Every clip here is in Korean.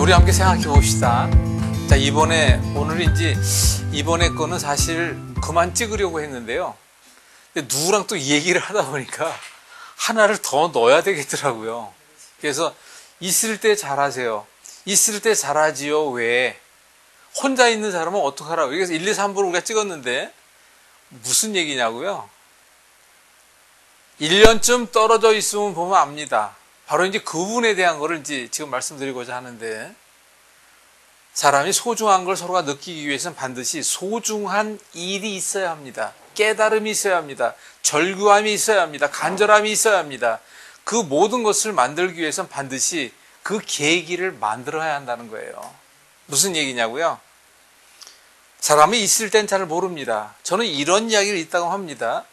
우리 함께 생각해 봅시다. 자, 이번에 거는 사실 그만 찍으려고 했는데요. 근데 누구랑 또 이 얘기를 하다 보니까 하나를 더 넣어야 되겠더라고요. 그래서 있을 때 잘하세요. 있을 때 잘하지요. 왜? 혼자 있는 사람은 어떡하라고. 그래서 1, 2, 3부를 우리가 찍었는데 무슨 얘기냐고요? 1년쯤 떨어져 있으면 보면 압니다. 바로 이제 그분에 대한 거를 이제 지금 말씀드리고자 하는데, 사람이 소중한 걸 서로가 느끼기 위해서는 반드시 소중한 일이 있어야 합니다. 깨달음이 있어야 합니다. 절규함이 있어야 합니다. 간절함이 있어야 합니다. 그 모든 것을 만들기 위해서는 반드시 그 계기를 만들어야 한다는 거예요. 무슨 얘기냐고요? 사람이 있을 땐 잘 모릅니다. 저는 이런 이야기를 있다고 합니다.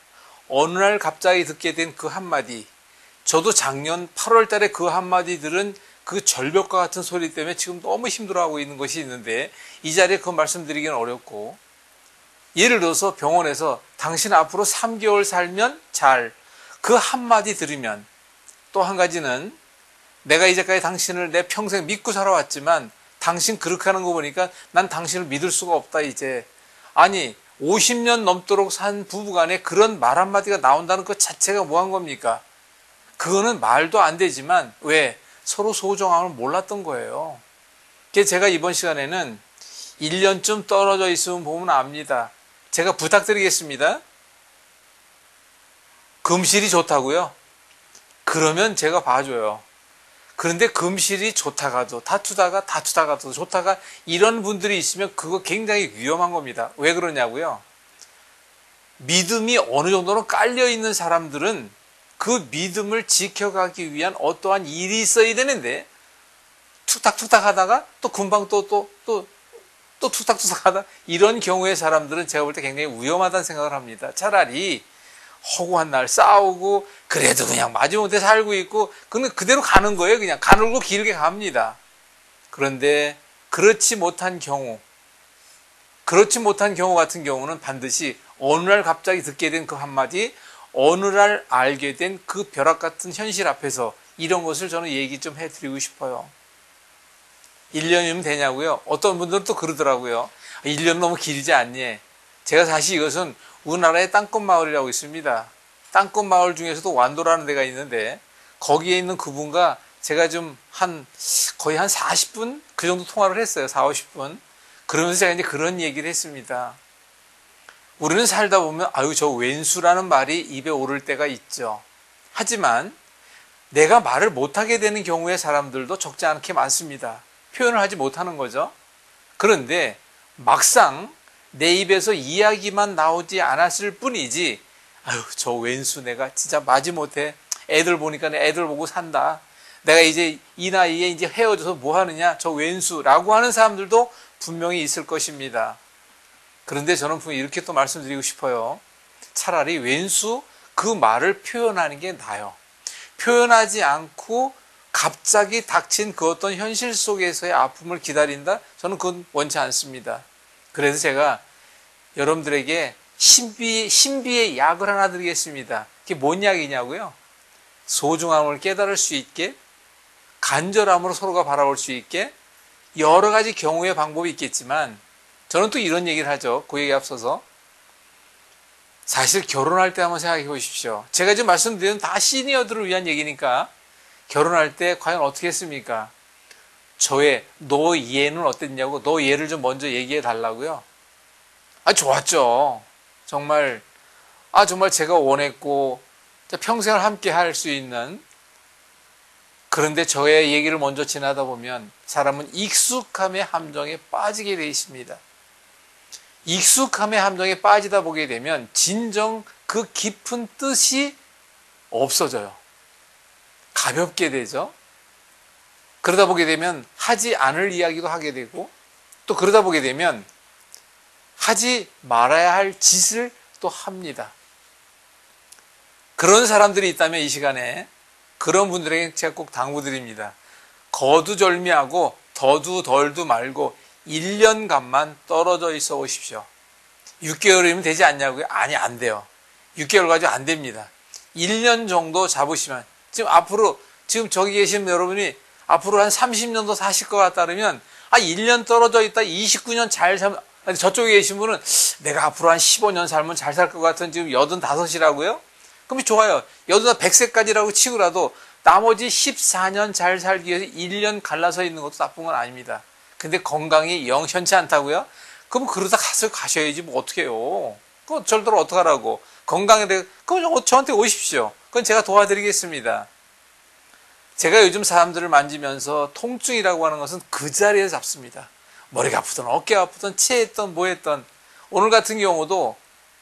어느 날 갑자기 듣게 된 그 한마디, 저도 작년 8월 달에 그 한마디 들은 그 절벽과 같은 소리 때문에 지금 너무 힘들어하고 있는 것이 있는데, 이 자리에 그 말씀드리기는 어렵고, 예를 들어서 병원에서 당신 앞으로 3개월 살면 잘, 그 한마디 들으면, 또 한 가지는 내가 이제까지 당신을 내 평생 믿고 살아왔지만 당신 그렇게 하는 거 보니까 난 당신을 믿을 수가 없다 이제. 아니 50년 넘도록 산 부부간에 그런 말 한마디가 나온다는 것 자체가 뭐한 겁니까? 그거는 말도 안 되지만 왜? 서로 소중함을 몰랐던 거예요. 그래서 제가 이번 시간에는 1년쯤 떨어져 있으면 보면 압니다. 제가 부탁드리겠습니다. 금실이 좋다고요? 그러면 제가 봐줘요. 그런데 금실이 좋다가도 다투다가도 좋다가 이런 분들이 있으면 그거 굉장히 위험한 겁니다. 왜 그러냐고요? 믿음이 어느 정도는 깔려있는 사람들은 그 믿음을 지켜가기 위한 어떠한 일이 있어야 되는데, 툭탁툭탁 하다가 또 금방 또 툭탁툭탁 하다, 이런 경우의 사람들은 제가 볼 때 굉장히 위험하다는 생각을 합니다. 차라리 허구한 날 싸우고 그래도 그냥 마지못해 살고 있고 그대로 가는 거예요. 그냥 가늘고 길게 갑니다. 그런데 그렇지 못한 경우 같은 경우는 반드시 어느 날 갑자기 듣게 된 그 한마디, 어느 날 알게 된 그 벼락 같은 현실 앞에서 이런 것을 저는 얘기 좀 해드리고 싶어요. 1년이면 되냐고요? 어떤 분들은 또 그러더라고요. 1년 너무 길지 않니? 제가 사실 이것은 우리나라의 땅끝마을이라고 있습니다. 땅끝마을 중에서도 완도라는 데가 있는데 거기에 있는 그분과 제가 좀 거의 한 40분 그 정도 통화를 했어요. 40, 50분. 그러면서 제가 이제 그런 얘기를 했습니다. 우리는 살다 보면 저 왼수라는 말이 입에 오를 때가 있죠. 하지만 내가 말을 못하게 되는 경우의 사람들도 적지 않게 많습니다. 표현을 하지 못하는 거죠. 그런데 막상 내 입에서 이야기만 나오지 않았을 뿐이지, 저 왼수 내가 진짜 마지못해 애들 보니까 내 애들 보고 산다. 내가 이제 이 나이에 이제 헤어져서 뭐 하느냐, 저 왼수라고 하는 사람들도 분명히 있을 것입니다. 그런데 저는 분명히 이렇게 또 말씀드리고 싶어요. 차라리 왼수 그 말을 표현하는 게 나아요. 표현하지 않고 갑자기 닥친 그 어떤 현실 속에서의 아픔을 기다린다? 저는 그건 원치 않습니다. 그래서 제가 여러분들에게 신비의 약을 하나 드리겠습니다. 그게 뭔 약이냐고요? 소중함을 깨달을 수 있게, 간절함으로 서로가 바라볼 수 있게, 여러 가지 경우의 방법이 있겠지만 저는 또 이런 얘기를 하죠. 그 얘기 앞서서 사실 결혼할 때 한번 생각해 보십시오. 제가 지금 말씀드리는 다 시니어들을 위한 얘기니까 결혼할 때 과연 어떻게 했습니까? 너 얘는 어땠냐고, 너 얘를 좀 먼저 얘기해 달라고요. 좋았죠. 정말 제가 원했고 평생을 함께 할 수 있는. 그런데 저의 얘기를 먼저 지나다 보면 사람은 익숙함의 함정에 빠지게 되어 있습니다. 익숙함의 함정에 빠지다 보게 되면 진정 그 깊은 뜻이 없어져요. 가볍게 되죠. 그러다 보게 되면 하지 않을 이야기도 하게 되고, 또 그러다 보게 되면 하지 말아야 할 짓을 또 합니다. 그런 사람들이 있다면 이 시간에 그런 분들에게 제가 꼭 당부드립니다. 거두절미하고 더두덜두 말고 1년간만 떨어져 있어 보십시오. 6개월이면 되지 않냐고요? 아니, 안 돼요. 6개월 가지고 안 됩니다. 1년 정도 잡으시면, 지금 앞으로 지금 저기 계신 여러분이 앞으로 한 30년 더 사실 것 같다 그러면 1년 떨어져 있다 29년 잘 살면, 저쪽에 계신 분은 내가 앞으로 한 15년 살면 잘 살 것 같은 지금 85이라고요? 그럼 좋아요. 100세까지라고 치고라도 나머지 14년 잘 살기 위해서 1년 갈라서 있는 것도 나쁜 건 아닙니다. 근데 건강이 영 현치 않다고요? 그럼 그러다 가셔야지 뭐 어떻게 해요. 그거 절대로 어떡하라고. 건강에 대해 그거 저한테 오십시오. 그건 제가 도와드리겠습니다. 제가 요즘 사람들을 만지면서 통증이라고 하는 것은 그 자리에서 잡습니다. 머리가 아프든 어깨가 아프든 체했던 뭐 했던. 오늘 같은 경우도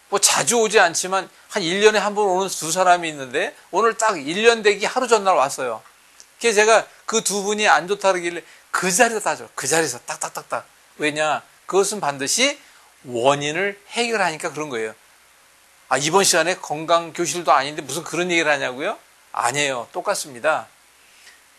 뭐 자주 오지 않지만 한 1년에 한 번 오는 두 사람이 있는데 오늘 딱 1년 되기 하루 전날 왔어요. 그래서 제가 그 두 분이 안 좋다 그러길래 그 자리에서 따져. 그 자리에서 딱딱딱딱. 왜냐? 그것은 반드시 원인을 해결하니까 그런 거예요. 이번 시간에 건강교실도 아닌데 무슨 그런 얘기를 하냐고요? 아니에요. 똑같습니다.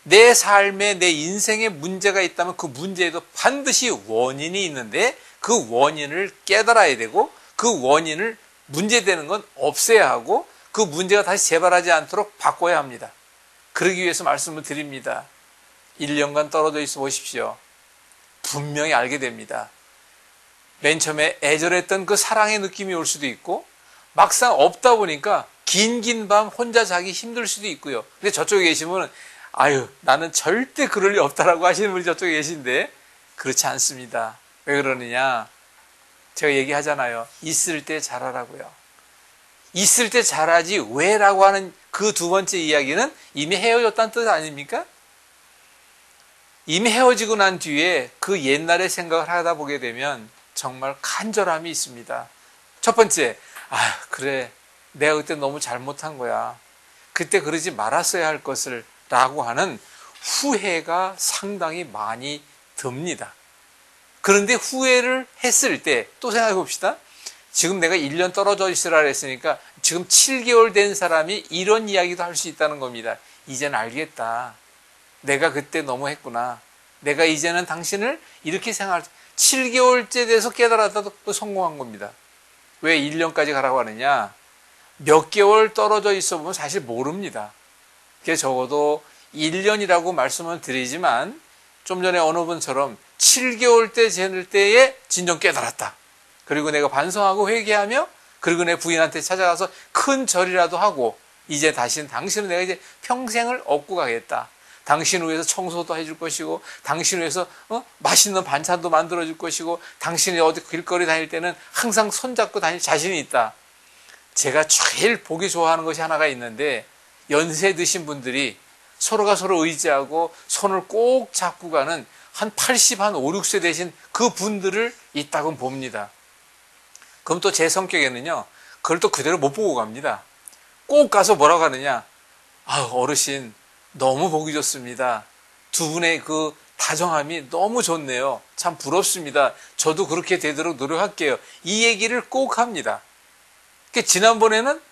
내 삶에 내 인생에 문제가 있다면 그 문제에도 반드시 원인이 있는데 그 원인을 깨달아야 되고 그 원인을 문제되는 건 없애야 하고 그 문제가 다시 재발하지 않도록 바꿔야 합니다. 그러기 위해서 말씀을 드립니다. 1년간 떨어져 있어 보십시오. 분명히 알게 됩니다. 맨 처음에 애절했던 그 사랑의 느낌이 올 수도 있고 막상 없다 보니까 긴 밤 혼자 자기 힘들 수도 있고요. 근데 저쪽에 계시면 나는 절대 그럴 리 없다라고 하시는 분이 저쪽에 계신데 그렇지 않습니다. 왜 그러느냐? 제가 얘기하잖아요. 있을 때 잘하라고요. 있을 때 잘하지 왜라고 하는 그 두 번째 이야기는 이미 헤어졌다는 뜻 아닙니까? 이미 헤어지고 난 뒤에 그 옛날의 생각을 하다 보게 되면 정말 간절함이 있습니다. 첫 번째, 그래. 내가 그때 너무 잘못한 거야. 그때 그러지 말았어야 할 것을 라고 하는 후회가 상당히 많이 듭니다. 그런데 후회를 했을 때 또 생각해 봅시다. 지금 내가 1년 떨어져 있으라 그랬으니까 지금 7개월 된 사람이 이런 이야기도 할 수 있다는 겁니다. 이제는 알겠다. 내가 그때 너무 했구나. 내가 이제는 당신을 이렇게 생각할 7개월째 돼서 깨달았다도 성공한 겁니다. 왜 1년까지 가라고 하느냐? 몇 개월 떨어져 있어 보면 사실 모릅니다. 그게 적어도 1년이라고 말씀을 드리지만 좀 전에 어느 분처럼 7개월 때 지낼 때에 진정 깨달았다. 그리고 내가 반성하고 회개하며 그리고 내 부인한테 찾아가서 큰 절이라도 하고 이제 다시는 당신은 내가 이제 평생을 업고 가겠다. 당신을 위해서 청소도 해줄 것이고 당신을 위해서 맛있는 반찬도 만들어줄 것이고 당신이 어디 길거리 다닐 때는 항상 손잡고 다닐 자신이 있다. 제가 제일 보기 좋아하는 것이 하나가 있는데 연세 드신 분들이 서로가 서로 의지하고 손을 꼭 잡고 가는 한 80, 한 5, 6세 되신 그 분들을 있다고 봅니다. 그럼 또 제 성격에는요, 그걸 또 그대로 못 보고 갑니다. 꼭 가서 뭐라고 하느냐? 어르신, 너무 보기 좋습니다. 두 분의 그 다정함이 너무 좋네요. 참 부럽습니다. 저도 그렇게 되도록 노력할게요. 이 얘기를 꼭 합니다. 지난번에는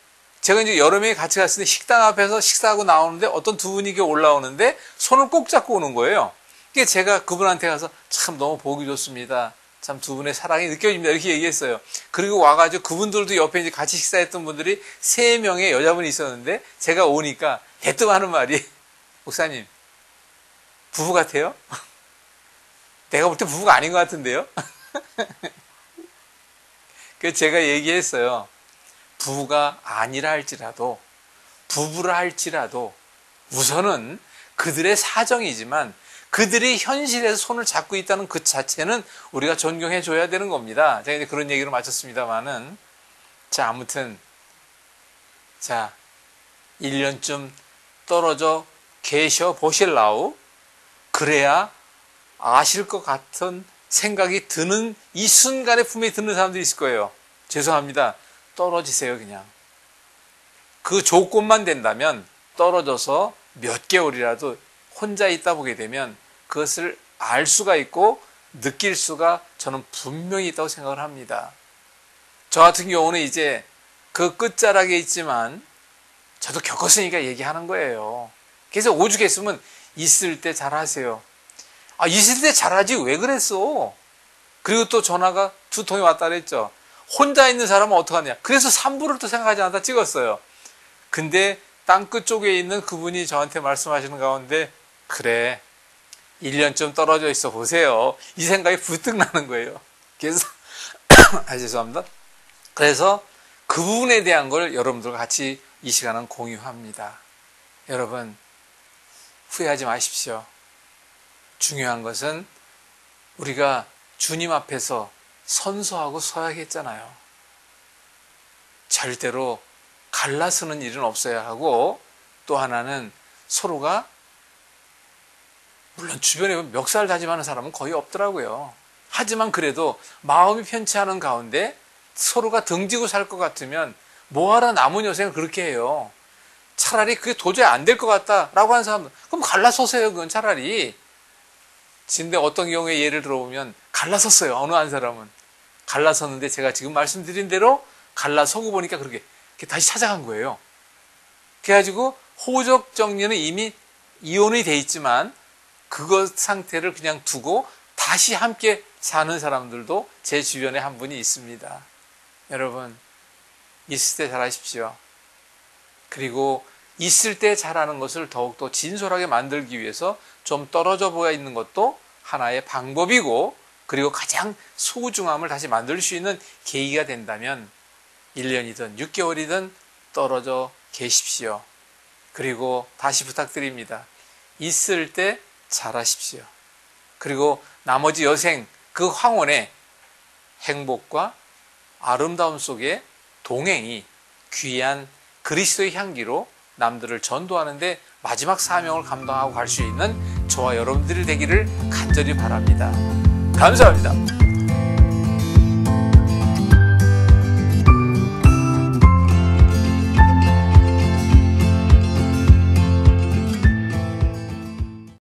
제가 이제 여러 명이 같이 갔을 때 식당 앞에서 식사하고 나오는데 어떤 두 분이 올라오는데 손을 꼭 잡고 오는 거예요. 그래서 제가 그분한테 가서 참 너무 보기 좋습니다. 참 두 분의 사랑이 느껴집니다. 이렇게 얘기했어요. 그리고 와가지고 그분들도 옆에 이제 같이 식사했던 분들이 3명의 여자분이 있었는데 제가 오니까 대뜸 하는 말이 목사님, 부부 같아요? 내가 볼 때 부부가 아닌 것 같은데요? 그래서 제가 얘기했어요. 부부가 아니라 할지라도 부부라 할지라도 우선은 그들의 사정이지만 그들이 현실에서 손을 잡고 있다는 그 자체는 우리가 존경해 줘야 되는 겁니다. 제가 이제 그런 얘기로 마쳤습니다만은 아무튼 1년쯤 떨어져 계셔 보실라우. 그래야 아실 것 같은 생각이 드는 이 순간에 분명히 드는 사람들이 있을 거예요. 죄송합니다. 떨어지세요, 그냥. 그 조건만 된다면 떨어져서 몇 개월이라도 혼자 있다 보게 되면 그것을 알 수가 있고 느낄 수가 저는 분명히 있다고 생각을 합니다. 저 같은 경우는 이제 그 끝자락에 있지만 저도 겪었으니까 얘기하는 거예요. 그래서 오죽했으면 있을 때 잘하세요. 있을 때 잘하지 왜 그랬어? 그리고 또 전화가 2통이 왔다 그랬죠. 혼자 있는 사람은 어떡하냐. 그래서 3부를 또 생각하지 않다 찍었어요. 근데 땅끝 쪽에 있는 그분이 저한테 말씀하시는 가운데 그래, 1년쯤 떨어져 있어 보세요. 이 생각이 부뜩 나는 거예요. 그래서 죄송합니다. 그래서 그 부분에 대한 걸 여러분들과 같이 이 시간은 공유합니다. 여러분, 후회하지 마십시오. 중요한 것은 우리가 주님 앞에서 선서하고 서야겠잖아요. 절대로 갈라서는 일은 없어야 하고, 또 하나는 서로가, 물론 주변에 멱살 다짐하는 사람은 거의 없더라고요. 하지만 그래도 마음이 편치 않은 가운데 서로가 등지고 살 것 같으면 뭐하러 남은 여생을 그렇게 해요. 차라리 그게 도저히 안 될 것 같다라고 하는 사람은 그럼 갈라서세요. 그건 차라리. 근데 어떤 경우에 예를 들어보면 갈라섰어요. 어느 한 사람은 갈라섰는데 제가 지금 말씀드린 대로 갈라서고 보니까 그렇게 다시 찾아간 거예요. 그래가지고 호적 정리는 이미 이혼이 돼 있지만 그것 상태를 그냥 두고 다시 함께 사는 사람들도 제 주변에 한 분이 있습니다. 여러분, 있을 때 잘하십시오. 그리고 있을 때 잘하는 것을 더욱더 진솔하게 만들기 위해서 좀 떨어져 보여 있는 것도 하나의 방법이고, 그리고 가장 소중함을 다시 만들 수 있는 계기가 된다면 1년이든 6개월이든 떨어져 계십시오. 그리고 다시 부탁드립니다. 있을 때 잘하십시오. 그리고 나머지 여생 그 황혼의 행복과 아름다움 속에 동행이 귀한 그리스도의 향기로 남들을 전도하는데 마지막 사명을 감당하고 갈 수 있는 저와 여러분들이 되기를 간절히 바랍니다. 감사합니다.